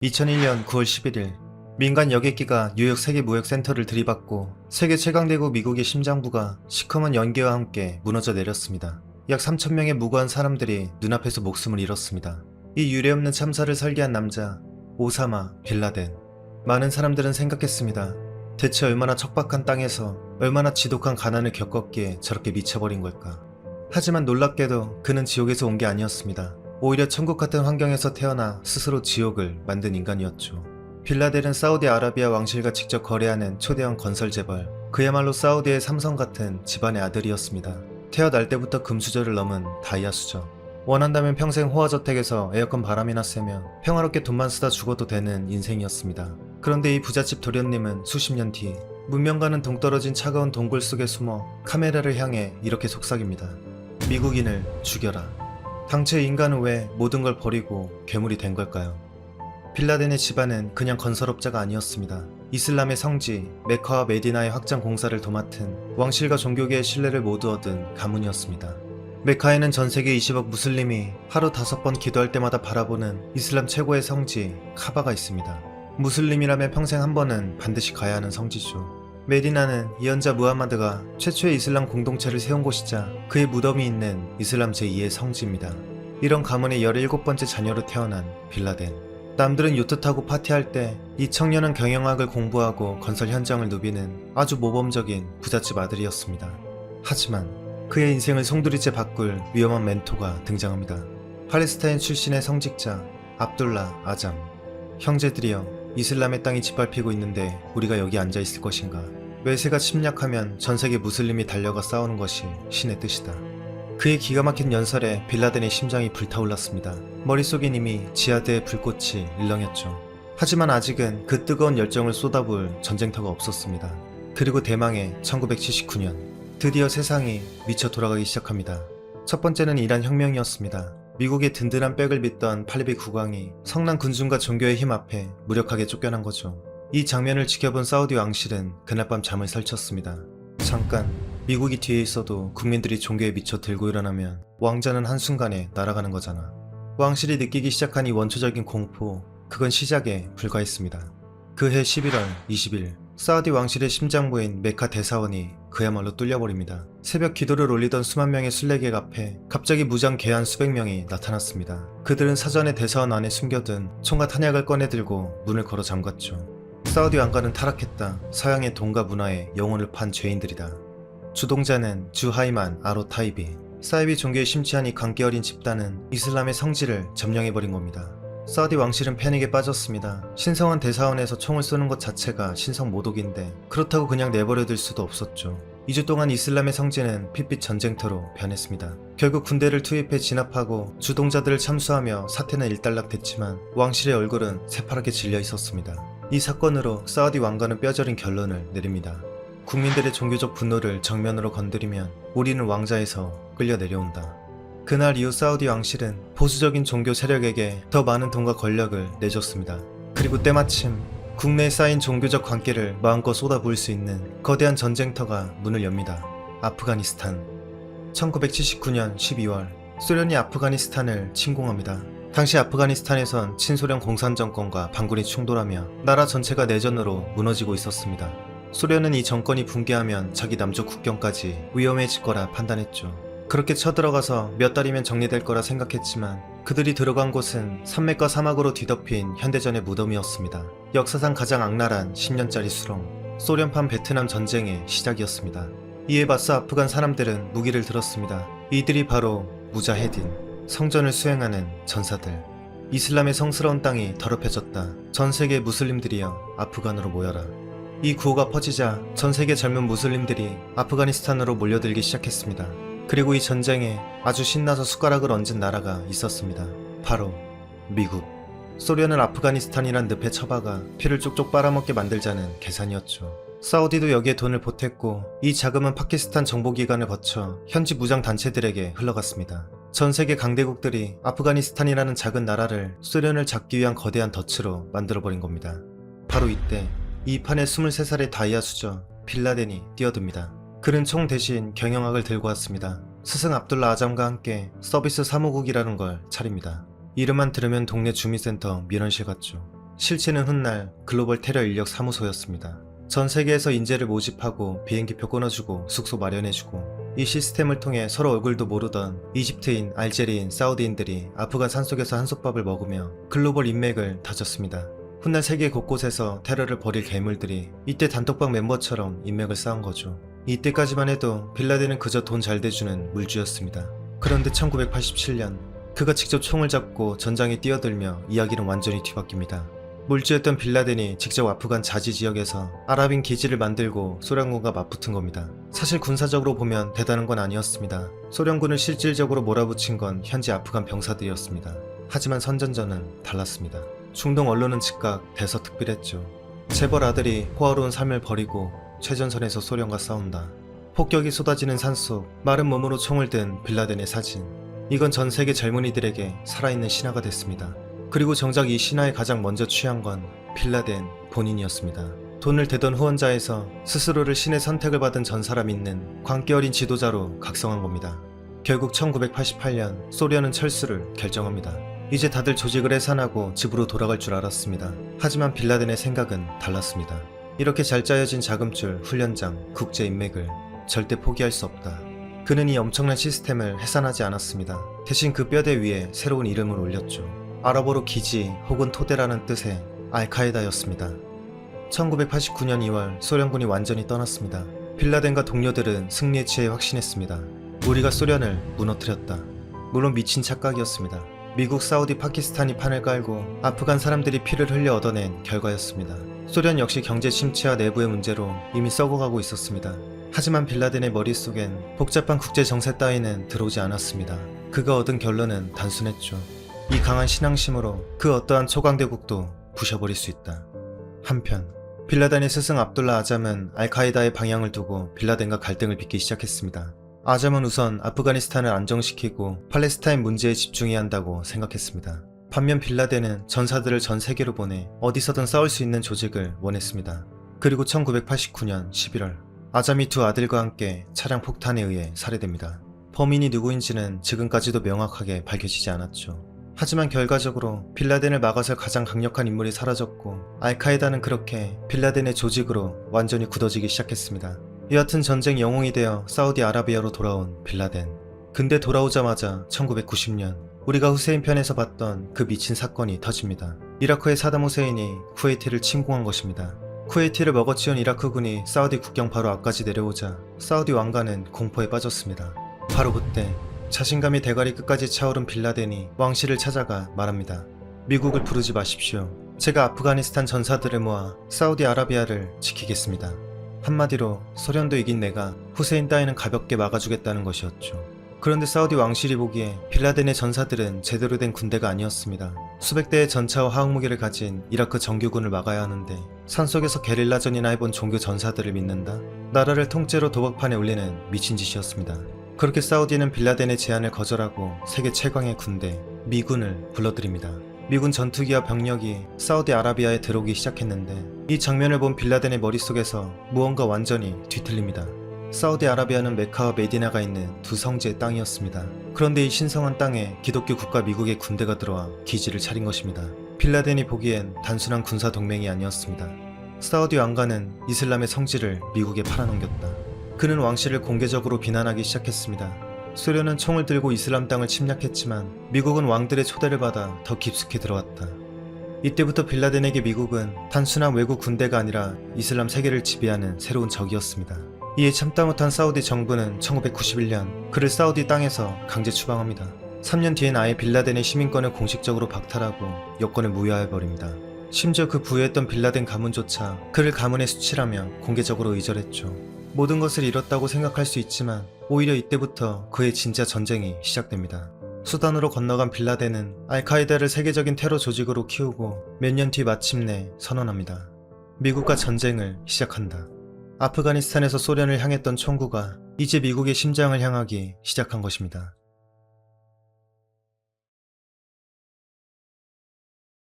2001년 9월 11일 민간 여객기가 뉴욕 세계무역센터를 들이받고 세계 최강대국 미국의 심장부가 시커먼 연기와 함께 무너져 내렸습니다. 약 3,000명의 무고한 사람들이 눈앞에서 목숨을 잃었습니다. 이 유례없는 참사를 설계한 남자 오사마 빌라덴. 많은 사람들은 생각했습니다. 대체 얼마나 척박한 땅에서 얼마나 지독한 가난을 겪었기에 저렇게 미쳐버린 걸까. 하지만 놀랍게도 그는 지옥에서 온 게 아니었습니다. 오히려 천국 같은 환경에서 태어나 스스로 지옥을 만든 인간이었죠. 빌라덴은 사우디아라비아 왕실과 직접 거래하는 초대형 건설 재벌, 그야말로 사우디의 삼성 같은 집안의 아들이었습니다. 태어날 때부터 금수저를 넘은 다이아 수저. 원한다면 평생 호화저택에서 에어컨 바람이나 쐬며 평화롭게 돈만 쓰다 죽어도 되는 인생이었습니다. 그런데 이 부잣집 도련님은 수십 년 뒤 문명과는 동떨어진 차가운 동굴 속에 숨어 카메라를 향해 이렇게 속삭입니다. 미국인을 죽여라. 당최 인간은 왜 모든 걸 버리고 괴물이 된 걸까요? 빌라덴의 집안은 그냥 건설업자가 아니었습니다. 이슬람의 성지 메카와 메디나의 확장 공사를 도맡은 왕실과 종교계의 신뢰를 모두 얻은 가문이었습니다. 메카에는 전세계 20억 무슬림이 하루 5번 기도할 때마다 바라보는 이슬람 최고의 성지 카바가 있습니다. 무슬림이라면 평생 한 번은 반드시 가야 하는 성지죠. 메디나는 예언자 무함마드가 최초의 이슬람 공동체를 세운 곳이자 그의 무덤이 있는 이슬람 제2의 성지입니다. 이런 가문의 17번째 자녀로 태어난 빌라덴. 남들은 요트 타고 파티할 때 이 청년은 경영학을 공부하고 건설 현장을 누비는 아주 모범적인 부잣집 아들이었습니다. 하지만 그의 인생을 송두리째 바꿀 위험한 멘토가 등장합니다. 팔레스타인 출신의 성직자 압둘라 아잠. 형제들이여, 이슬람의 땅이 짓밟히고 있는데 우리가 여기 앉아 있을 것인가? 외세가 침략하면 전세계 무슬림이 달려가 싸우는 것이 신의 뜻이다. 그의 기가 막힌 연설에 빌라덴의 심장이 불타올랐습니다. 머릿속엔 이미 지하드의 불꽃이 일렁였죠. 하지만 아직은 그 뜨거운 열정을 쏟아부을 전쟁터가 없었습니다. 그리고 대망의 1979년 드디어 세상이 미쳐 돌아가기 시작합니다. 첫 번째는 이란 혁명이었습니다. 미국의 든든한 백을 믿던 팔리비 국왕이 성난 군중과 종교의 힘 앞에 무력하게 쫓겨난 거죠. 이 장면을 지켜본 사우디 왕실은 그날 밤 잠을 설쳤습니다. 잠깐, 미국이 뒤에 있어도 국민들이 종교에 미쳐 들고 일어나면 왕자는 한순간에 날아가는 거잖아. 왕실이 느끼기 시작한 이 원초적인 공포, 그건 시작에 불과했습니다. 그해 11월 20일 사우디 왕실의 심장부인 메카 대사원이 그야말로 뚫려버립니다. 새벽 기도를 올리던 수만 명의 순례객 앞에 갑자기 무장 괴한 수백 명이 나타났습니다. 그들은 사전에 대사원 안에 숨겨둔 총과 탄약을 꺼내들고 문을 걸어 잠갔죠. 사우디 왕가는 타락했다. 서양의 돈과 문화에 영혼을 판 죄인들이다. 주동자는 주하이만 아로타이비. 사이비 종교에 심취한 이 광기 어린 집단은 이슬람의 성지를 점령해버린 겁니다. 사우디 왕실은 패닉에 빠졌습니다. 신성한 대사원에서 총을 쏘는 것 자체가 신성 모독인데 그렇다고 그냥 내버려둘 수도 없었죠. 2주 동안 이슬람의 성지는 핏빛 전쟁터로 변했습니다. 결국 군대를 투입해 진압하고 주동자들을 참수하며 사태는 일단락됐지만 왕실의 얼굴은 새파랗게 질려 있었습니다. 이 사건으로 사우디 왕가는 뼈저린 결론을 내립니다. 국민들의 종교적 분노를 정면으로 건드리면 우리는 왕자에서 끌려 내려온다. 그날 이후 사우디 왕실은 보수적인 종교 세력에게 더 많은 돈과 권력을 내줬습니다. 그리고 때마침 국내에 쌓인 종교적 관계를 마음껏 쏟아부을 수 있는 거대한 전쟁터가 문을 엽니다. 아프가니스탄. 1979년 12월 소련이 아프가니스탄을 침공합니다. 당시 아프가니스탄에선 친소련 공산정권과 반군이 충돌하며 나라 전체가 내전으로 무너지고 있었습니다. 소련은 이 정권이 붕괴하면 자기 남쪽 국경까지 위험해질 거라 판단했죠. 그렇게 쳐들어가서 몇 달이면 정리될 거라 생각했지만 그들이 들어간 곳은 산맥과 사막으로 뒤덮인 현대전의 무덤이었습니다. 역사상 가장 악랄한 10년짜리 수렁, 소련판 베트남 전쟁의 시작이었습니다. 이에 맞서 아프간 사람들은 무기를 들었습니다. 이들이 바로 무자헤딘, 성전을 수행하는 전사들. 이슬람의 성스러운 땅이 더럽혀졌다. 전 세계 무슬림들이여 아프간으로 모여라. 이 구호가 퍼지자 전 세계 젊은 무슬림들이 아프가니스탄으로 몰려들기 시작했습니다. 그리고 이 전쟁에 아주 신나서 숟가락을 얹은 나라가 있었습니다. 바로 미국. 소련은 아프가니스탄이란 늪에 처박아 피를 쪽쪽 빨아먹게 만들자는 계산이었죠. 사우디도 여기에 돈을 보탰고 이 자금은 파키스탄 정보기관을 거쳐 현지 무장단체들에게 흘러갔습니다. 전 세계 강대국들이 아프가니스탄이라는 작은 나라를 소련을 잡기 위한 거대한 덫으로 만들어버린 겁니다. 바로 이때 이 판에 23살의 다이아 수저 빌라덴이 뛰어듭니다. 그는 총 대신 경영학을 들고 왔습니다. 스승 압둘라 아잠과 함께 서비스 사무국이라는 걸 차립니다. 이름만 들으면 동네 주민센터 민원실 같죠. 실체는 훗날 글로벌 테러 인력 사무소였습니다. 전 세계에서 인재를 모집하고 비행기표 끊어주고 숙소 마련해주고 이 시스템을 통해 서로 얼굴도 모르던 이집트인, 알제리인, 사우디인들이 아프간 산속에서 한솥밥을 먹으며 글로벌 인맥을 다졌습니다. 훗날 세계 곳곳에서 테러를 벌일 괴물들이 이때 단톡방 멤버처럼 인맥을 쌓은 거죠. 이때까지만 해도 빌라덴은 그저 돈 잘 대주는 물주였습니다. 그런데 1987년 그가 직접 총을 잡고 전장에 뛰어들며 이야기는 완전히 뒤바뀝니다. 물주였던 빌라덴이 직접 아프간 자지 지역에서 아랍인 기지를 만들고 소련군과 맞붙은 겁니다. 사실 군사적으로 보면 대단한 건 아니었습니다. 소련군을 실질적으로 몰아붙인 건 현지 아프간 병사들이었습니다. 하지만 선전전은 달랐습니다. 중동 언론은 즉각 대서특필했죠. 재벌 아들이 호화로운 삶을 버리고 최전선에서 소련과 싸운다. 폭격이 쏟아지는 산속 마른 몸으로 총을 든 빌라덴의 사진. 이건 전 세계 젊은이들에게 살아있는 신화가 됐습니다. 그리고 정작 이 신화에 가장 먼저 취한 건 빌라덴 본인이었습니다. 돈을 대던 후원자에서 스스로를 신의 선택을 받은 전사라 믿는 광기 어린 지도자로 각성한 겁니다. 결국 1988년 소련은 철수를 결정합니다. 이제 다들 조직을 해산하고 집으로 돌아갈 줄 알았습니다. 하지만 빌라덴의 생각은 달랐습니다. 이렇게 잘 짜여진 자금줄, 훈련장, 국제 인맥을 절대 포기할 수 없다. 그는 이 엄청난 시스템을 해산하지 않았습니다. 대신 그 뼈대 위에 새로운 이름을 올렸죠. 아랍어로 기지 혹은 토대라는 뜻의 알카에다였습니다. 1989년 2월 소련군이 완전히 떠났습니다. 빌라덴과 동료들은 승리에 취해 확신했습니다. 우리가 소련을 무너뜨렸다. 물론 미친 착각이었습니다. 미국, 사우디, 파키스탄이 판을 깔고 아프간 사람들이 피를 흘려 얻어낸 결과였습니다. 소련 역시 경제 침체와 내부의 문제로 이미 썩어가고 있었습니다. 하지만 빌라덴의 머릿속엔 복잡한 국제 정세 따위는 들어오지 않았습니다. 그가 얻은 결론은 단순했죠. 이 강한 신앙심으로 그 어떠한 초강대국도 부셔버릴 수 있다. 한편 빌라덴의 스승 압둘라 아잠은 알카에다의 방향을 두고 빌라덴과 갈등을 빚기 시작했습니다. 아잠은 우선 아프가니스탄을 안정시키고 팔레스타인 문제에 집중해야 한다고 생각했습니다. 반면 빌라덴은 전사들을 전 세계로 보내 어디서든 싸울 수 있는 조직을 원했습니다. 그리고 1989년 11월 아잠이 두 아들과 함께 차량 폭탄에 의해 살해됩니다. 범인이 누구인지는 지금까지도 명확하게 밝혀지지 않았죠. 하지만 결과적으로 빌라덴을 막아설 가장 강력한 인물이 사라졌고 알카에다는 그렇게 빌라덴의 조직으로 완전히 굳어지기 시작했습니다. 여하튼 전쟁 영웅이 되어 사우디아라비아로 돌아온 빌라덴. 근데 돌아오자마자 1990년 우리가 후세인 편에서 봤던 그 미친 사건이 터집니다. 이라크의 사담 후세인이 쿠웨이트를 침공한 것입니다. 쿠웨이트를 먹어치운 이라크군이 사우디 국경 바로 앞까지 내려오자 사우디 왕가는 공포에 빠졌습니다. 바로 그때 자신감이 대가리 끝까지 차오른 빌라덴이 왕실을 찾아가 말합니다. 미국을 부르지 마십시오. 제가 아프가니스탄 전사들을 모아 사우디아라비아를 지키겠습니다. 한마디로 소련도 이긴 내가 후세인 따위는 가볍게 막아주겠다는 것이었죠. 그런데 사우디 왕실이 보기에 빌라덴의 전사들은 제대로 된 군대가 아니었습니다. 수백 대의 전차와 화학무기를 가진 이라크 정규군을 막아야 하는데 산속에서 게릴라전이나 해본 종교 전사들을 믿는다? 나라를 통째로 도박판에 올리는 미친 짓이었습니다. 그렇게 사우디는 빌라덴의 제안을 거절하고 세계 최강의 군대, 미군을 불러들입니다. 미군 전투기와 병력이 사우디아라비아에 들어오기 시작했는데 이 장면을 본 빌라덴의 머릿속에서 무언가 완전히 뒤틀립니다. 사우디아라비아는 메카와 메디나가 있는 두 성지의 땅이었습니다. 그런데 이 신성한 땅에 기독교 국가 미국의 군대가 들어와 기지를 차린 것입니다. 빌라덴이 보기엔 단순한 군사 동맹이 아니었습니다. 사우디 왕가는 이슬람의 성지를 미국에 팔아넘겼다. 그는 왕실을 공개적으로 비난하기 시작했습니다. 소련은 총을 들고 이슬람 땅을 침략했지만 미국은 왕들의 초대를 받아 더 깊숙이 들어왔다. 이때부터 빌라덴에게 미국은 단순한 외국 군대가 아니라 이슬람 세계를 지배하는 새로운 적이었습니다. 이에 참다 못한 사우디 정부는 1991년 그를 사우디 땅에서 강제 추방합니다. 3년 뒤엔 아예 빌라덴의 시민권을 공식적으로 박탈하고 여권을 무효화해버립니다. 심지어 그 부여했던 빌라덴 가문조차 그를 가문에 수치라며 공개적으로 의절했죠. 모든 것을 잃었다고 생각할 수 있지만 오히려 이때부터 그의 진짜 전쟁이 시작됩니다. 수단으로 건너간 빌라덴은 알카에다를 세계적인 테러 조직으로 키우고 몇 년 뒤 마침내 선언합니다. 미국과 전쟁을 시작한다. 아프가니스탄에서 소련을 향했던 총구가 이제 미국의 심장을 향하기 시작한 것입니다.